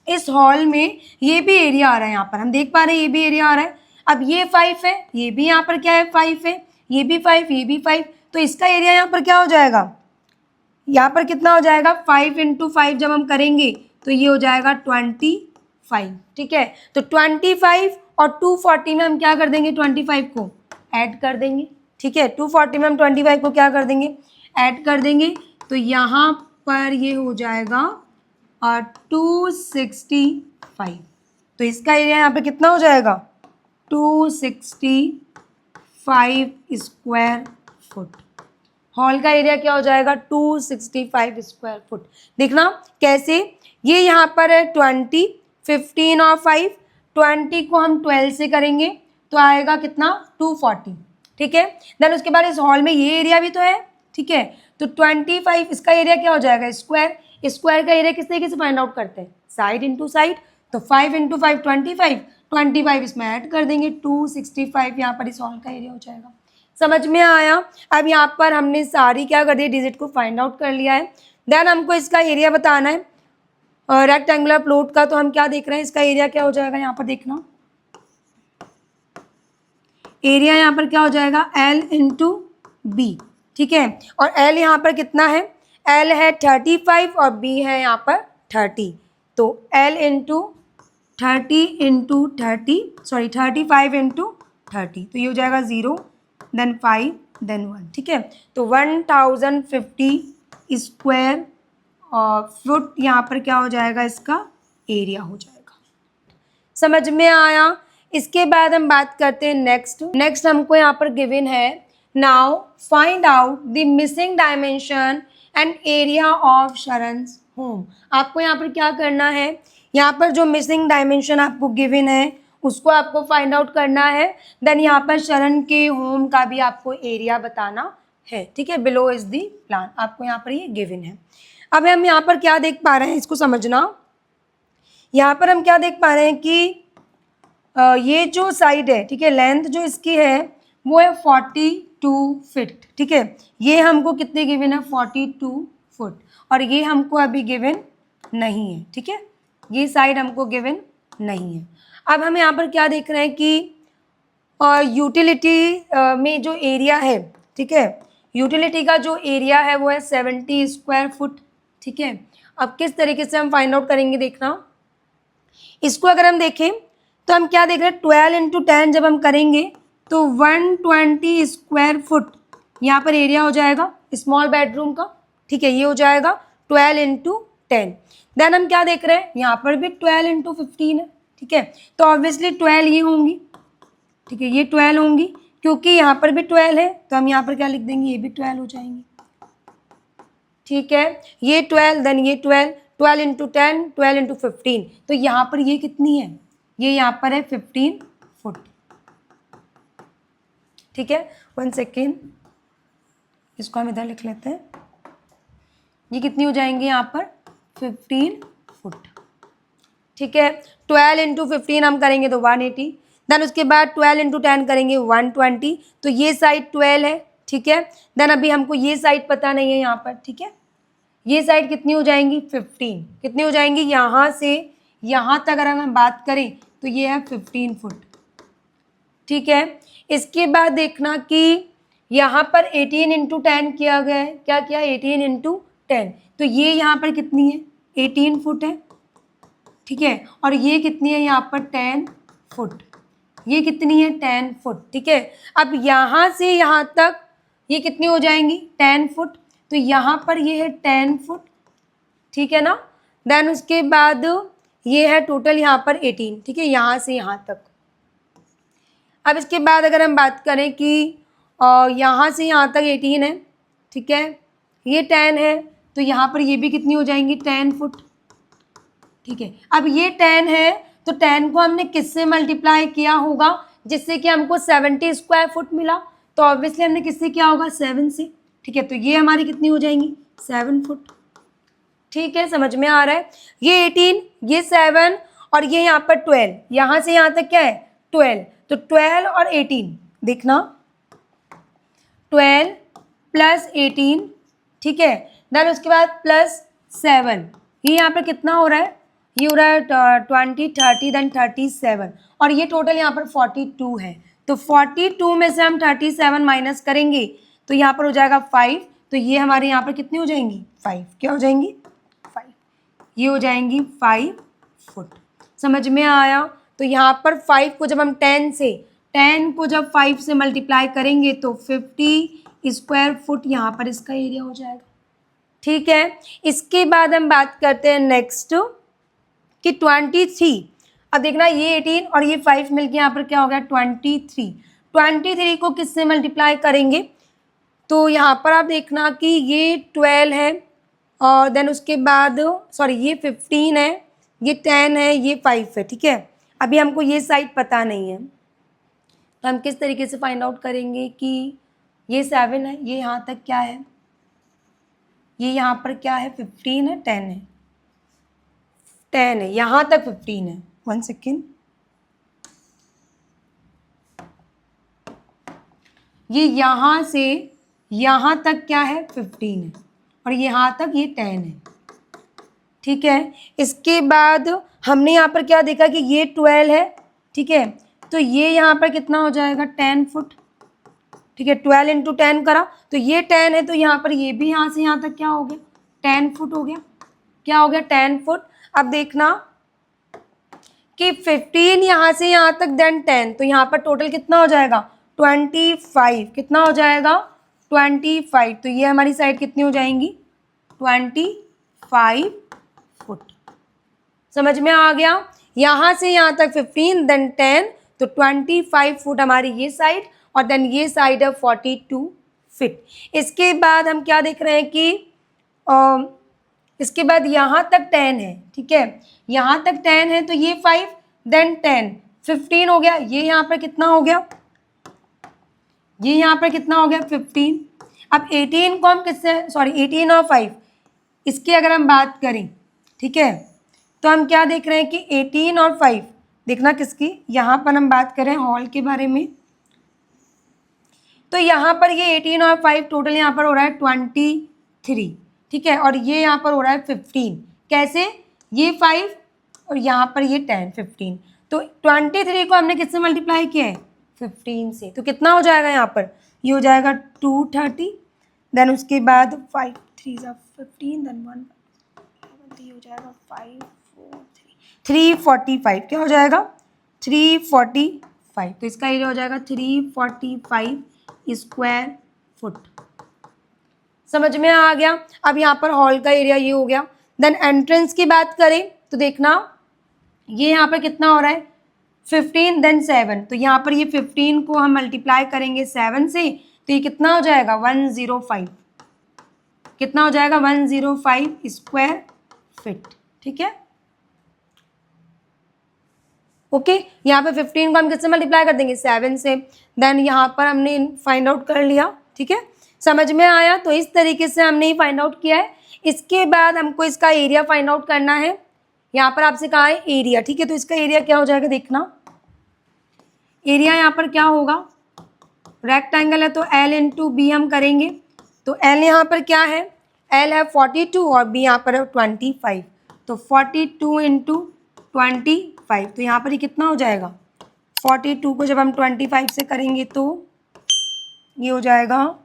इस हॉल में ये भी एरिया आ रहा है, यहाँ पर हम देख पा रहे हैं ये भी एरिया आ रहा है। अब ये 5 है, ये भी यहाँ पर क्या है 5 है, ये भी 5, ये भी 5, तो इसका एरिया यहाँ पर क्या हो जाएगा, यहाँ पर कितना हो जाएगा 5 इंटू 5 जब हम करेंगे तो ये हो जाएगा 25, ठीक है। तो 25 और 240 में हम क्या कर देंगे, 25 को ऐड कर देंगे, ठीक है, 240 में हम 25 को क्या कर देंगे, ऐड कर देंगे, तो यहाँ पर ये हो जाएगा 265, तो इसका एरिया यहाँ पे कितना हो जाएगा 265 स्क्वायर फुट। हॉल का एरिया क्या हो जाएगा 265 स्क्वायर फुट। देखना कैसे, ये यहाँ पर है 20, 15 और 5, 20 को हम 12 से करेंगे तो आएगा कितना 240, ठीक है। देन उसके बाद इस हॉल में ये एरिया भी तो है, ठीक है, तो 25 इसका एरिया क्या हो जाएगा स्क्वायर, स्क्वायर का एरिया किस तरीके से फाइंड आउट करते हैं, साइड इंटू साइड, तो 5 इंटू 5 25 इसमें ऐड कर देंगे 265, यहाँ पर इस हॉल का एरिया हो जाएगा। समझ में आया। अब यहाँ पर हमने सारी क्या कर दी, डिजिट को फाइंड आउट कर लिया है। देन हमको इसका एरिया बताना है रेक्टेंगुलर प्लॉट का, तो हम क्या देख रहे हैं, इसका एरिया क्या हो जाएगा, यहाँ पर देखना एरिया यहाँ पर क्या हो जाएगा L इंटू बी, ठीक है, और L यहाँ पर कितना है, L है 35 और B है यहाँ पर 30, तो L इंटू 30 इंटू 35 इंटू 30, तो ये हो जाएगा 0 देन 5 देन 1, ठीक है, तो 1050 स्क्वायर फुट यहाँ पर क्या हो जाएगा, इसका एरिया हो जाएगा। समझ में आया। इसके बाद हम बात करते हैं नेक्स्ट हमको यहाँ पर गिवन है, now find out the missing dimension and area of Sharan's home. आपको यहाँ पर क्या करना है, यहाँ पर जो मिसिंग डायमेंशन आपको गिवन है उसको आपको फाइंड आउट करना है। देन यहाँ पर शरण के होम का भी आपको एरिया बताना है, ठीक है, बिलो इज दी प्लान, आपको यहाँ पर ये गिवन है। अब हम यहाँ पर क्या देख पा रहे हैं, इसको समझना। यहाँ पर हम क्या देख पा रहे हैं कि ये जो साइड है, ठीक है, लेंथ जो इसकी है वो है 42 फीट, ठीक है, ये हमको कितने गिवन है 42 फुट, और ये हमको अभी गिवन नहीं है, ठीक है, ये साइड हमको गिवन नहीं है। अब हम यहाँ पर क्या देख रहे हैं कि यूटिलिटी में जो एरिया है, ठीक है, यूटिलिटी का जो एरिया है वो है 70 स्क्वायर फुट, ठीक है। अब किस तरीके से हम फाइंड आउट करेंगे, देखना इसको अगर हम देखें तो हम क्या देख रहे हैं 12 इंटू 10 जब हम करेंगे तो 120 स्क्वायर फुट यहाँ पर एरिया हो जाएगा स्मॉल बेडरूम का, ठीक है, ये हो जाएगा 12 इंटू 10। देन हम क्या देख रहे हैं, यहाँ पर भी 12 इंटू 15 है, ठीक है, तो ऑब्वियसली 12 ये होंगी, ठीक है, ये 12 होंगी, क्योंकि यहाँ पर भी 12 है तो हम यहाँ पर क्या लिख देंगे, ये भी 12 हो जाएंगी, ठीक है, ये 12 देन ये 12 इंटू 10 12 इंटू 15, तो यहाँ पर ये कितनी है, ये यहाँ पर है 15 फुट, ठीक है। 1 सेकेंड, इसको हम इधर लिख लेते हैं, ये कितनी हो जाएंगी यहाँ पर 15 फुट, ठीक है। 12 इंटू 15 हम करेंगे तो 180, देन उसके बाद 12 इंटू 10 करेंगे 120, तो ये साइड 12 है, ठीक है। देन अभी हमको ये साइड पता नहीं है यहाँ पर, ठीक है, ये साइड कितनी हो जाएंगी 15, कितनी हो जाएंगी, यहाँ से यहाँ तक अगर हम बात करें तो ये है 15 फुट, ठीक है। इसके बाद देखना कि यहाँ पर 18 इंटू 10 किया गया है, क्या किया 18 इंटू 10, तो ये यहाँ पर कितनी है 18 फुट है, ठीक है, और ये कितनी है यहाँ पर 10 फुट, ये कितनी है 10 फुट, ठीक है। अब यहाँ से यहाँ तक ये कितनी हो जाएंगी 10 फुट, तो यहाँ पर ये है 10 फुट, ठीक है ना। देन उसके बाद ये है टोटल यहाँ पर 18, ठीक है, यहाँ से यहाँ तक। अब इसके बाद अगर हम बात करें कि यहाँ से यहाँ तक 18 है, ठीक है, ये 10 है, तो यहाँ पर ये भी कितनी हो जाएंगी 10 फुट, ठीक है। अब ये 10 है तो 10 को हमने किससे मल्टीप्लाई किया होगा, जिससे कि हमको 70 स्क्वायर फुट मिला, तो ऑब्वियसली हमने किससे किया होगा 7 से, ठीक है, तो ये हमारी कितनी हो जाएंगी 7 फुट। ठीक है, समझ में आ रहा है। ये 18, ये 7 और ये यहाँ पर 12, यहाँ से यहाँ तक क्या है 12, तो 12 और 18 देखना 12 प्लस 18, ठीक है, देन उसके बाद प्लस 7, ये यहाँ पर कितना हो रहा है, ये हो रहा है 20 30 देन 37 और ये टोटल यहाँ पर 42 है। तो 42 में से हम 37 माइनस करेंगे तो यहाँ पर हो जाएगा 5, तो ये हमारे यहाँ पर कितनी हो जाएंगी 5, क्या हो जाएंगी 5, ये हो जाएंगी 5 फुट। समझ में आया। तो यहाँ पर 5 को जब हम 10 को जब 5 से मल्टीप्लाई करेंगे तो 50 स्क्वायर फुट यहाँ पर इसका एरिया हो जाएगा। ठीक है, इसके बाद हम बात करते हैं नेक्स्ट कि 23। अब देखना ये 18 और ये 5 मिलके यहाँ पर क्या हो गया 23 को किससे मल्टीप्लाई करेंगे, तो यहाँ पर आप देखना कि ये 12 है और देन उसके बाद सॉरी ये 15 है, ये 10 है, ये 5 है। ठीक है, अभी हमको ये साइड पता नहीं है तो हम किस तरीके से फाइंड आउट करेंगे कि ये 7 है, ये यहाँ तक क्या है, ये यहाँ पर क्या है 15 है, 10 है, यहाँ तक 15 है। 1 सेकेंड, ये यहाँ से यहाँ तक क्या है 15 है और यहाँ तक ये 10 है। ठीक है, इसके बाद हमने यहाँ पर क्या देखा कि ये 12 है। ठीक है, तो ये यहाँ पर कितना हो जाएगा 10 फुट। ठीक है, 12 इंटू 10 करा तो ये 10 है, तो यहाँ पर ये भी यहाँ से यहाँ तक क्या हो गया 10 फुट हो गया। क्या हो गया 10 फुट। अब देखना कि 15 यहाँ से यहाँ तक देन 10, तो यहाँ पर टोटल कितना हो जाएगा 25, कितना हो जाएगा 25, तो ये हमारी साइड कितनी हो जाएंगी 25 फुट। समझ में आ गया। यहाँ से यहाँ तक 15 देन 10, तो 25 फुट हमारी ये साइड और देन ये साइड है 42 फीट। इसके बाद हम क्या देख रहे हैं कि इसके बाद यहाँ तक 10 है। ठीक है, यहाँ तक 10 है तो ये 5 देन 10 15 हो गया। ये यहाँ पर कितना हो गया, ये यहाँ पर कितना हो गया 15। अब 18 को हम किससे 18 और 5 इसकी अगर हम बात करें, ठीक है, तो हम क्या देख रहे हैं कि 18 और 5 देखना किसकी, यहाँ पर हम बात करें हॉल के बारे में, तो यहाँ पर ये 18 और 5 टोटल यहाँ पर हो रहा है 23। ठीक है, और ये यहाँ पर हो रहा है 15। कैसे, ये 5 और यहाँ पर ये 10 15, तो 23 को हमने किससे मल्टीप्लाई किया है 15 से, तो कितना हो जाएगा यहाँ पर, ये हो जाएगा 230 देन उसके बाद 5 3 15 देन 1 हो जाएगा 5 4 345। क्या हो जाएगा 345, तो इसका एरिया हो जाएगा 345 स्क्वायर फुट। समझ में आ गया। अब यहाँ पर हॉल का एरिया ये हो गया। देन एंट्रेंस की बात करें तो देखना ये यहाँ पर कितना हो रहा है 15 देन 7, तो यहाँ पर ये 15 को हम मल्टीप्लाई करेंगे 7 से, तो ये कितना हो जाएगा 105, कितना हो जाएगा 105 स्क्वायर फीट। ठीक है, ओके, यहाँ पे 15 को हम किससे मल्टीप्लाई कर देंगे 7 से, देन यहाँ पर हमने फाइंड आउट कर लिया। ठीक है, समझ में आया। तो इस तरीके से हमने ये फाइंड आउट किया है। इसके बाद हमको इसका एरिया फाइंड आउट करना है। यहाँ पर आपसे कहा है एरिया। ठीक है, तो इसका एरिया क्या हो जाएगा देखना, एरिया यहाँ पर क्या होगा, रेक्टेंगल है तो L इंटू बी हम करेंगे, तो L यहाँ पर क्या है, L है 42 और B यहाँ पर है 25, तो 42 इंटू 25, तो यहाँ पर ये कितना हो जाएगा 42 को जब हम 25 से करेंगे तो ये हो जाएगा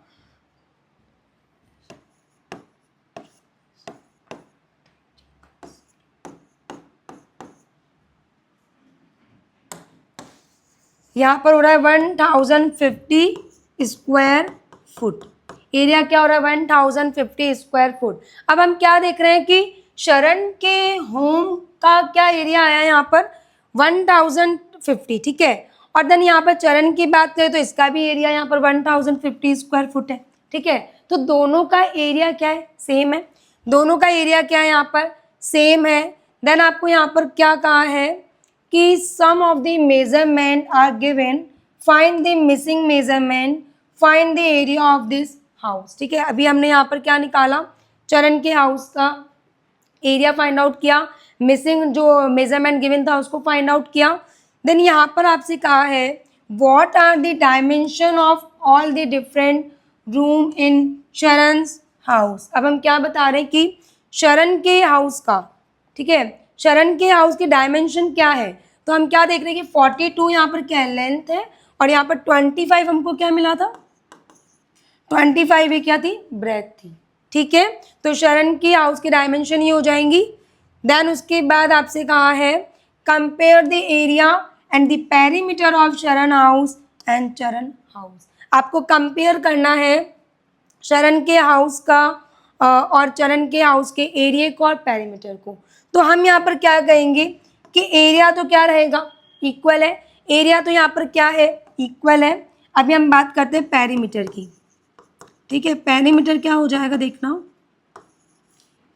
1050 स्क्वायर फुट। एरिया क्या हो रहा है 1050 स्क्वायर फुट। अब हम क्या देख रहे हैं कि शरण के होम का क्या एरिया आया है यहाँ पर 1050। ठीक है, और देन यहाँ पर चरण की बात करें तो इसका भी एरिया यहाँ पर 1050 स्क्वायर फुट है। ठीक है, तो दोनों का एरिया क्या है सेम है, दोनों का एरिया क्या है यहाँ पर सेम है। देन आपको यहाँ पर क्या कहा है कि some of the measurement are given, find the missing measurement, find the area of this house. ठीक है, अभी हमने यहाँ पर क्या निकाला, चरण के हाउस का एरिया फाइंड आउट किया, मिसिंग जो मेजरमेंट गिवन था उसको फाइंड आउट किया। देन यहाँ पर आपसे कहा है what are the dimension of all the different room in Sharan's house. अब हम क्या बता रहे हैं कि शरण के हाउस का, ठीक है, शरण के हाउस की डायमेंशन क्या है। तो हम क्या देख रहे हैं कि 42 यहाँ पर क्या लेंथ है और यहाँ पर 25 हमको क्या मिला था, 25 ये क्या थी, ब्रेथ थी। ठीक है, तो शरण की हाउस की डायमेंशन ये हो जाएंगी। देन उसके बाद आपसे कहा है compare the area and the perimeter of शरण हाउस एंड चरण हाउस। आपको कंपेयर करना है शरण के हाउस का और चरण के हाउस के एरिया को और पेरीमीटर को। तो हम यहाँ पर क्या कहेंगे कि एरिया तो क्या रहेगा, इक्वल है। एरिया तो यहाँ पर क्या है, इक्वल है। अभी हम बात करते हैं पेरीमीटर की। ठीक है, पेरीमीटर क्या हो जाएगा देखना,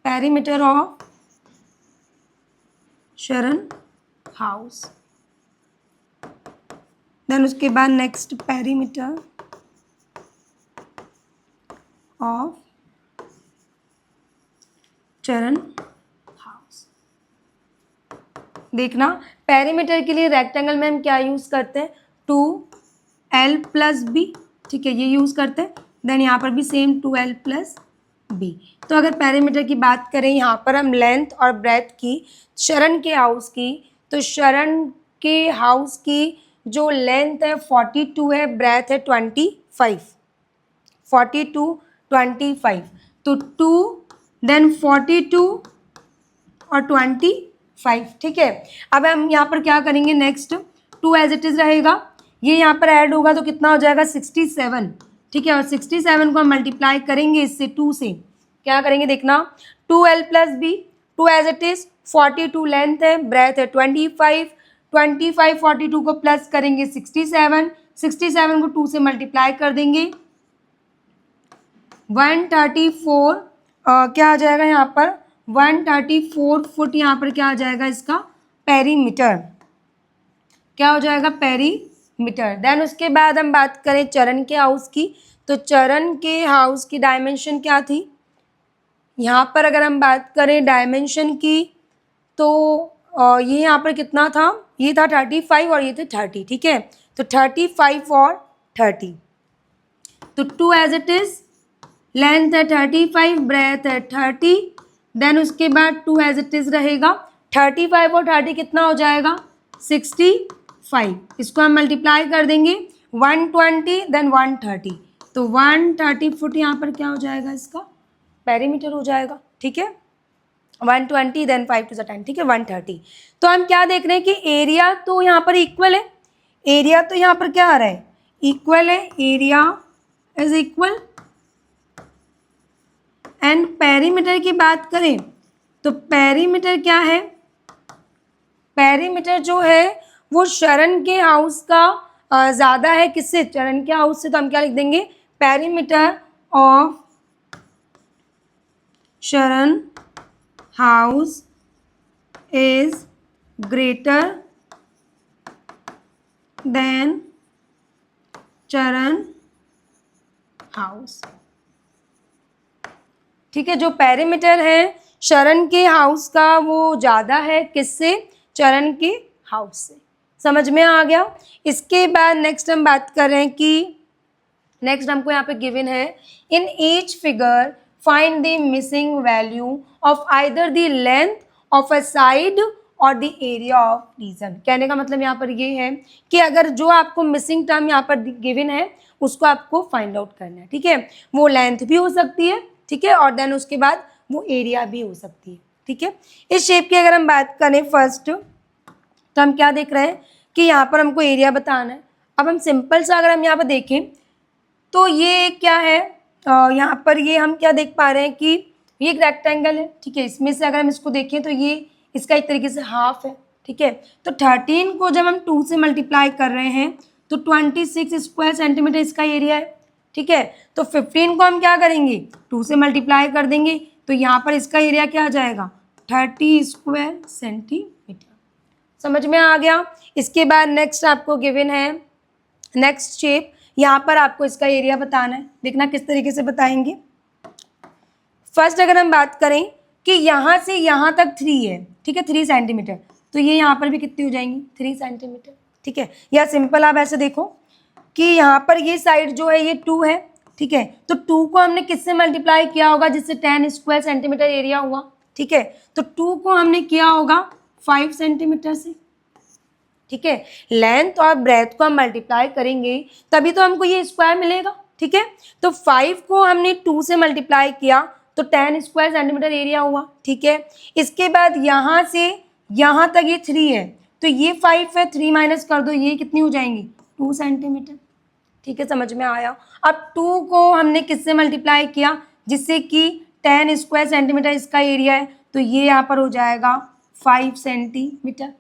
पेरीमीटर ऑफ शरण हाउस। देन उसके बाद नेक्स्ट पेरीमीटर ऑफ चरण हाउस। देखना पेरीमीटर के लिए रेक्टेंगल में हम क्या यूज करते हैं, 2l+b। ठीक है, ये यूज करते हैं। देन यहाँ पर भी सेम 2l+b। तो अगर पेरीमीटर की बात करें यहाँ पर हम लेंथ और ब्रेथ की शरण के हाउस की, तो शरण के हाउस की जो लेंथ है 42 है, ब्रेथ है 25, 42 25, तो 2 देन 42 और 25। ठीक है, अब हम यहाँ पर क्या करेंगे, नेक्स्ट 2 एज इट इज रहेगा, ये यहाँ पर ऐड होगा तो कितना हो जाएगा 67। ठीक है, और 67 को हम मल्टीप्लाई करेंगे इससे 2 से, क्या करेंगे देखना, 2l+b, 2 as it is, 42 length है, ब्रेथ है 25, 25 42 को प्लस करेंगे 67, 67 को 2 से मल्टीप्लाई कर देंगे 134, क्या आ जाएगा यहाँ पर 134 फुट, यहाँ पर क्या आ जाएगा इसका पेरीमीटर, क्या हो जाएगा पेरीमीटर। देन उसके बाद हम बात करें चरण के हाउस की, तो चरण के हाउस की डायमेंशन क्या थी, यहाँ पर अगर हम बात करें डायमेंशन की तो ये यहाँ पर कितना था, ये था 35 और ये थे 30। ठीक है, तो 35 और 30, तो 2 एज इट इज, लेंथ है 35, ब्रेथ है 30, देन उसके बाद 2 एज इट इज रहेगा, 35 और 30 कितना हो जाएगा 65, इसको हम मल्टीप्लाई कर देंगे 120 देन 130, तो 130 फुट यहाँ पर क्या हो जाएगा इसका पेरीमीटर हो जाएगा। ठीक है, 120 देन 5 to the 10, ठीक है 130। तो हम क्या देख रहे हैं कि एरिया तो यहाँ पर इक्वल है, एरिया तो यहाँ पर क्या आ रहा है, इक्वल है, area is equal. And perimeter की बात करें तो पेरीमीटर क्या है, पेरीमीटर जो है वो शरण के हाउस का ज़्यादा है, किससे, चरण के हाउस से। तो हम क्या लिख देंगे, पेरीमीटर ऑफ शरण हाउस इज ग्रेटर देन चरण हाउस। ठीक है, जो पेरीमीटर है शरण के हाउस का वो ज़्यादा है, किससे, चरण के हाउस से। समझ में आ गया। इसके बाद नेक्स्ट हम बात कर रहे हैं कि नेक्स्ट हमको यहाँ पे गिवन है in each figure find the missing value of either the length of a side और द एरिया ऑफ रीजन। कहने का मतलब यहाँ पर ये है कि अगर जो आपको मिसिंग टर्म यहाँ पर गिवन है उसको आपको फाइंड आउट करना है। ठीक है, वो लेंथ भी हो सकती है, ठीक है, और देन उसके बाद वो एरिया भी हो सकती है। ठीक है, इस शेप की अगर हम बात करें फर्स्ट, तो हम क्या देख रहे हैं कि यहाँ पर हमको एरिया बताना है। अब हम सिंपल सा अगर हम यहाँ पर देखें तो ये क्या है, यहाँ पर ये हम क्या देख पा रहे हैं कि ये एक रेक्टेंगल है। ठीक है, इसमें से अगर हम इसको देखें तो ये इसका एक तरीके से हाफ है। ठीक है, तो 13 को जब हम 2 से मल्टीप्लाई कर रहे हैं तो 26 स्क्वायर सेंटीमीटर इसका एरिया है। ठीक है, तो 15 को हम क्या करेंगे 2 से मल्टीप्लाई कर देंगे, तो यहाँ पर इसका एरिया क्या आ जाएगा 30 स्क्वायर सेंटीमीटर। समझ में आ गया। इसके बाद नेक्स्ट आपको गिवन है नेक्स्ट शेप, यहाँ पर आपको इसका एरिया बताना है। देखना किस तरीके से बताएंगे। फर्स्ट अगर हम बात करें कि यहाँ से यहाँ तक 3 है, ठीक है, 3 सेंटीमीटर, तो ये यहाँ पर भी कितनी हो जाएंगी 3 सेंटीमीटर, ठीक है। या सिंपल आप ऐसे देखो कि यहाँ पर ये साइड जो है ये 2 है, ठीक है, तो 2 को हमने किससे मल्टीप्लाई किया होगा जिससे 10 स्क्वायर सेंटीमीटर एरिया हुआ, ठीक है। तो 2 को हमने किया होगा 5 सेंटीमीटर से, ठीक है। लेंथ और ब्रेथ को हम मल्टीप्लाई करेंगे तभी तो हमको ये स्क्वायर मिलेगा, ठीक है। तो 5 को हमने 2 से मल्टीप्लाई किया तो 10 स्क्वायर सेंटीमीटर एरिया हुआ, ठीक है। इसके बाद यहाँ से यहाँ तक ये 3 है, तो ये 5 है, 3 माइनस कर दो, ये कितनी हो जाएंगी 2 सेंटीमीटर, ठीक है, समझ में आया। अब 2 को हमने किससे मल्टीप्लाई किया जिससे कि 10 स्क्वायर सेंटीमीटर इसका एरिया है, तो ये यहाँ पर हो जाएगा 5 सेंटीमीटर,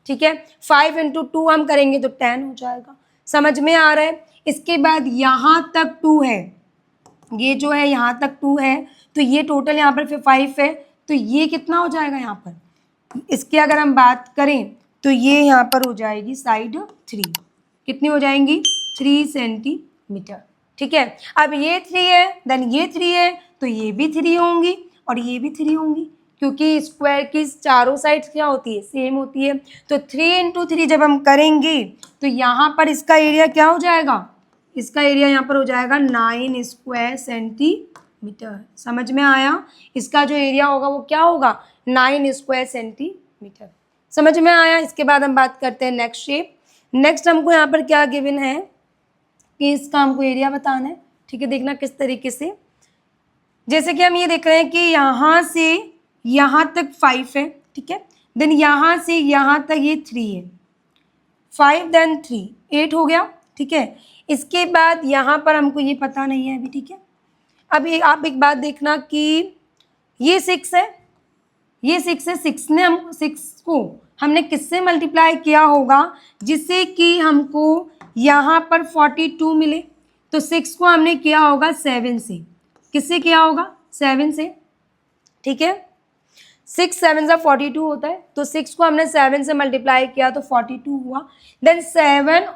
ठीक है। 5 इंटू 2 हम करेंगे तो 10 हो जाएगा, समझ में आ रहा है। इसके बाद यहाँ तक 2 है, ये जो है यहाँ तक 2 है, तो ये टोटल यहाँ पर फिर 5 है, तो ये कितना हो जाएगा यहाँ पर, इसकी अगर हम बात करें तो ये यहाँ पर हो जाएगी साइड 3, कितनी हो जाएंगी 3 सेंटीमीटर, ठीक है। अब ये 3 है, देन ये 3 है, तो ये भी 3 होंगी और ये भी 3 होंगी, क्योंकि स्क्वायर की चारों साइड्स क्या होती है सेम होती है। तो 3 इंटू 3 जब हम करेंगे तो यहाँ पर इसका एरिया क्या हो जाएगा, इसका एरिया यहाँ पर हो जाएगा 9 स्क्वायर सेंटीमीटर, समझ में आया। इसका जो एरिया होगा वो क्या होगा 9 स्क्वायर सेंटीमीटर, समझ में आया। इसके बाद हम बात करते हैं नेक्स्ट शेप। नेक्स्ट हमको यहाँ पर क्या गिवन है कि इसका हमको एरिया बताना है, ठीक है। देखना किस तरीके से, जैसे कि हम ये देख रहे हैं कि यहाँ से यहाँ तक 5 है, ठीक है, देन यहाँ से यहाँ तक ये 3 है, 5 देन 3 8 हो गया, ठीक है। इसके बाद यहाँ पर हमको ये पता नहीं है अभी, ठीक है। अभी आप एक बात देखना कि ये 6 है, ये 6 है, 6 को हमने किससे मल्टीप्लाई किया होगा जिससे कि हमको यहाँ पर 42 मिले, तो 6 को हमने किया होगा 7 से, किससे किया होगा 7 से, ठीक है। 6 7 जा 42 होता है, तो 6 को हमने 7 से मल्टीप्लाई किया तो 42 हुआ। देन 7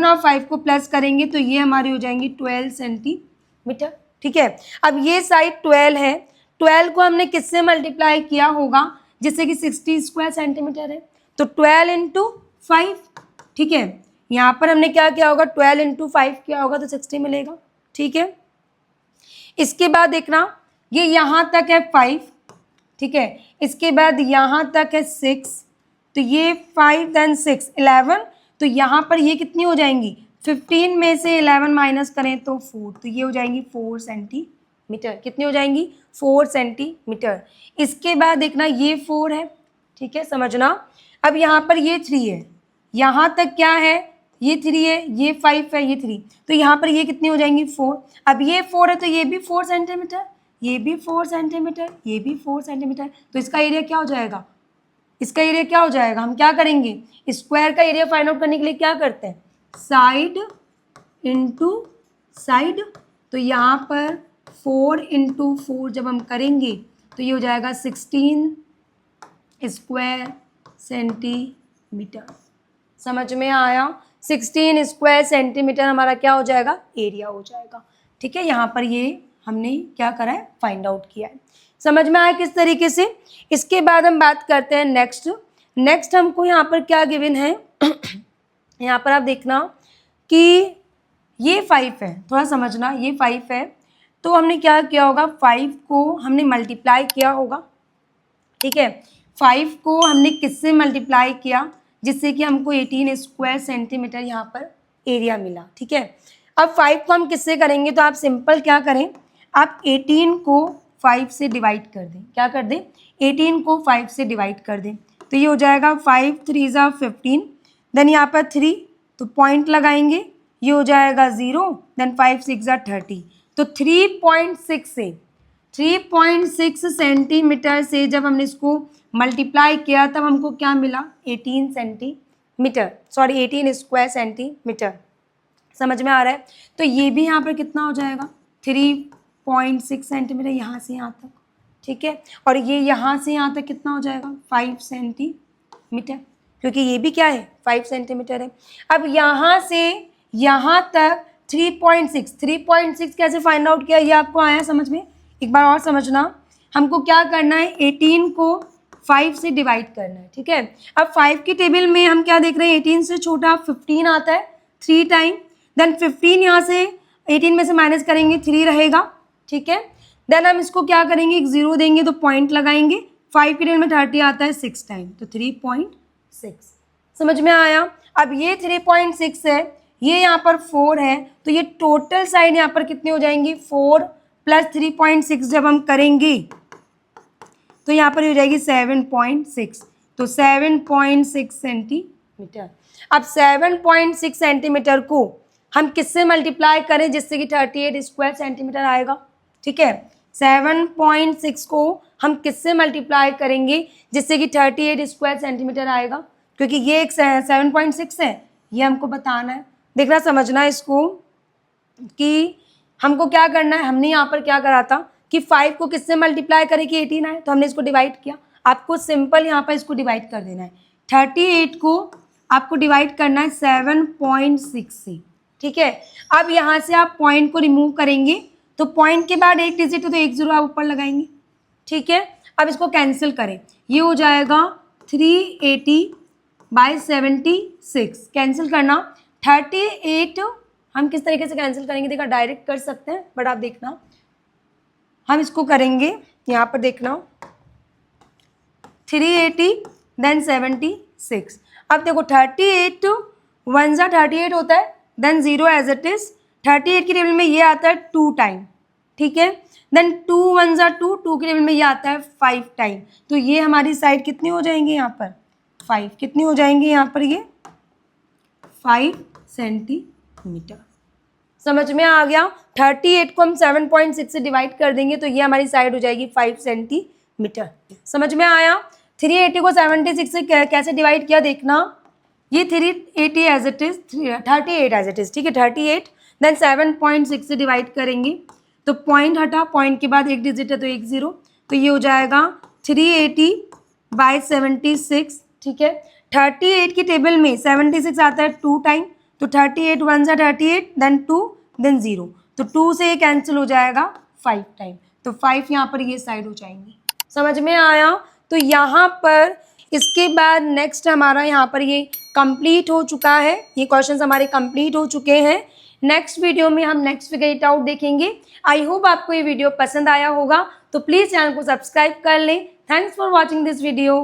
और 5 को प्लस करेंगे तो ये हमारी हो जाएंगी 12 सेंटीमीटर, ठीक है। अब ये साइड 12 है, 12 को हमने किससे मल्टीप्लाई किया होगा जिससे कि 60 स्क्वायर सेंटीमीटर है, तो 12 इंटू 5, ठीक है। यहाँ पर हमने क्या किया होगा 12 इंटू 5 किया होगा तो 60 मिलेगा, ठीक है। इसके बाद देखना ये यहाँ तक है 5, ठीक है, इसके बाद यहाँ तक है 6, तो ये 5 देन 6 11, तो यहाँ पर ये कितनी हो जाएंगी 15 में से 11 माइनस करें तो 4, तो ये हो जाएंगी 4 सेंटीमीटर, कितनी हो जाएंगी 4 सेंटीमीटर। इसके बाद देखना ये 4 है, ठीक है, समझना। अब यहाँ पर ये 3 है, यहाँ तक क्या है ये 3 है, ये 5 है, ये 3, तो यहाँ पर ये कितनी हो जाएंगी 4। अब ये 4 है तो ये भी 4 सेंटीमीटर, ये भी 4 सेंटीमीटर, ये भी 4 सेंटीमीटर, तो इसका एरिया क्या हो जाएगा, इसका एरिया क्या हो जाएगा, हम क्या करेंगे स्क्वायर का एरिया फाइंड आउट करने के लिए क्या करते हैं साइड इंटू साइड, तो यहाँ पर 4 इंटू 4 जब हम करेंगे तो ये हो जाएगा 16 स्क्वायर सेंटीमीटर, समझ में आया। 16 स्क्वायर सेंटीमीटर हमारा क्या हो जाएगा एरिया हो जाएगा, ठीक है। यहाँ पर ये हमने क्या करा है फाइंड आउट किया है, समझ में आया किस तरीके से। इसके बाद हम बात करते हैं नेक्स्ट हमको यहाँ पर क्या गिवन है यहाँ पर आप देखना कि ये 5 है, थोड़ा समझना, ये 5 है, तो हमने क्या किया होगा 5 को हमने मल्टीप्लाई किया होगा, ठीक है। 5 को हमने किससे मल्टीप्लाई किया जिससे कि हमको 18 स्क्वायर सेंटीमीटर यहाँ पर एरिया मिला, ठीक है। अब 5 को हम किससे करेंगे तो आप सिंपल क्या करें, आप 18 को 5 से डिवाइड कर दें, क्या कर दें 18 को 5 से डिवाइड कर दें, तो ये हो जाएगा 5 3 जा 15, देन यहाँ पर 3 तो पॉइंट लगाएंगे, ये हो जाएगा 0, देन 5 6 जा 30, तो 3.6 सेंटीमीटर से जब हमने इसको मल्टीप्लाई किया तब हमको क्या मिला 18 स्क्वायर सेंटीमीटर, समझ में आ रहा है। तो ये भी यहाँ पर कितना हो जाएगा 3.6 सेंटीमीटर यहाँ से यहाँ तक, ठीक है, और ये यहाँ से यहाँ तक कितना हो जाएगा 5 सेंटीमीटर, क्योंकि ये भी क्या है 5 सेंटीमीटर है। अब यहाँ से यहाँ तक 3.6 कैसे फाइंड आउट किया, ये आपको आया समझ में? एक बार और समझना, हमको क्या करना है, 18 को 5 से डिवाइड करना है, ठीक है। अब 5 की टेबल में हम क्या देख रहे हैं, 18 से छोटा 15 आता है 3 टाइम, देन 15 यहाँ से 18 में से माइनस करेंगे 3 रहेगा, ठीक है। देन हम इसको क्या करेंगे, एक 0 देंगे तो पॉइंट लगाएंगे, 5 की टेबल में 30 आता है 6 टाइम, तो 3.6। समझ में आया? अब ये 3.6 है, ये यहाँ पर 4 है, तो ये टोटल साइड यहाँ पर कितनी हो जाएंगी, 4 प्लस 3.6 जब हम करेंगे तो यहाँ पर हो जाएगी 7.6, तो 7.6 सेंटीमीटर। अब 7.6 सेंटीमीटर को हम किससे मल्टीप्लाई करें जिससे कि 38 स्क्वायर सेंटीमीटर आएगा, ठीक है। 7.6 को हम किससे मल्टीप्लाई करेंगे जिससे कि 38 स्क्वायर सेंटीमीटर आएगा, क्योंकि ये एक 7.6 है, ये हमको बताना है। देखना समझना इसको कि हमको क्या करना है। हमने यहाँ पर क्या करा था कि 5 को किससे मल्टीप्लाई करें कि 18 आए, तो हमने इसको डिवाइड किया। आपको सिंपल यहाँ पर इसको डिवाइड कर देना है, 38 को आपको डिवाइड करना है 7.6 से, ठीक है। अब यहाँ से आप पॉइंट को रिमूव करेंगे तो पॉइंट के बाद एक डिजिट है तो एक 0 आप ऊपर लगाएंगे, ठीक है। अब इसको कैंसिल करें, ये हो जाएगा 380/76, कैंसिल करना 38 हम किस तरीके से कैंसिल करेंगे, देखा डायरेक्ट कर सकते हैं, बट आप देखना हम इसको करेंगे, यहाँ पर देखना 380 देन 76। अब देखो 38 1 जा 38 होता है, देन 0 एज इट इज, 38 की टेबल में ये आता है 2 टाइम, ठीक है। देन 2 1 जा 2, 2 की टेबल में ये आता है 5 टाइम, तो ये हमारी साइड कितनी हो जाएंगी यहाँ पर 5, कितनी हो जाएंगी यहाँ पर ये 5 सेंटीमीटर। समझ में आ गया? 38 को हम 7.6 से डिवाइड कर देंगे तो ये हमारी साइड हो जाएगी 5 सेंटीमीटर। समझ में आया? 380 को 76 से कैसे डिवाइड किया देखना, ये 380 as it is, 38 as it is, ठीक है। 38 देन 7.6 से डिवाइड करेंगे तो पॉइंट हटा, पॉइंट के बाद एक डिजिट है तो एक 0, तो ये हो जाएगा 380/76, ठीक है। 38 की टेबल में 76 आता है 2 टाइम, तो 38 1 जा 38 देन 2 देन 0, तो 2 से ये कैंसिल हो जाएगा 5 टाइम, तो 5 यहाँ पर ये साइड हो जाएंगी। समझ में आया? तो यहाँ पर इसके बाद नेक्स्ट हमारा यहाँ पर ये कंप्लीट हो चुका है, ये क्वेश्चंस हमारे कंप्लीट हो चुके हैं। नेक्स्ट वीडियो में हम नेक्स्ट फिगर इट आउट देखेंगे। आई होप आपको ये वीडियो पसंद आया होगा, तो प्लीज़ चैनल को सब्सक्राइब कर लें। Thanks for watching this video.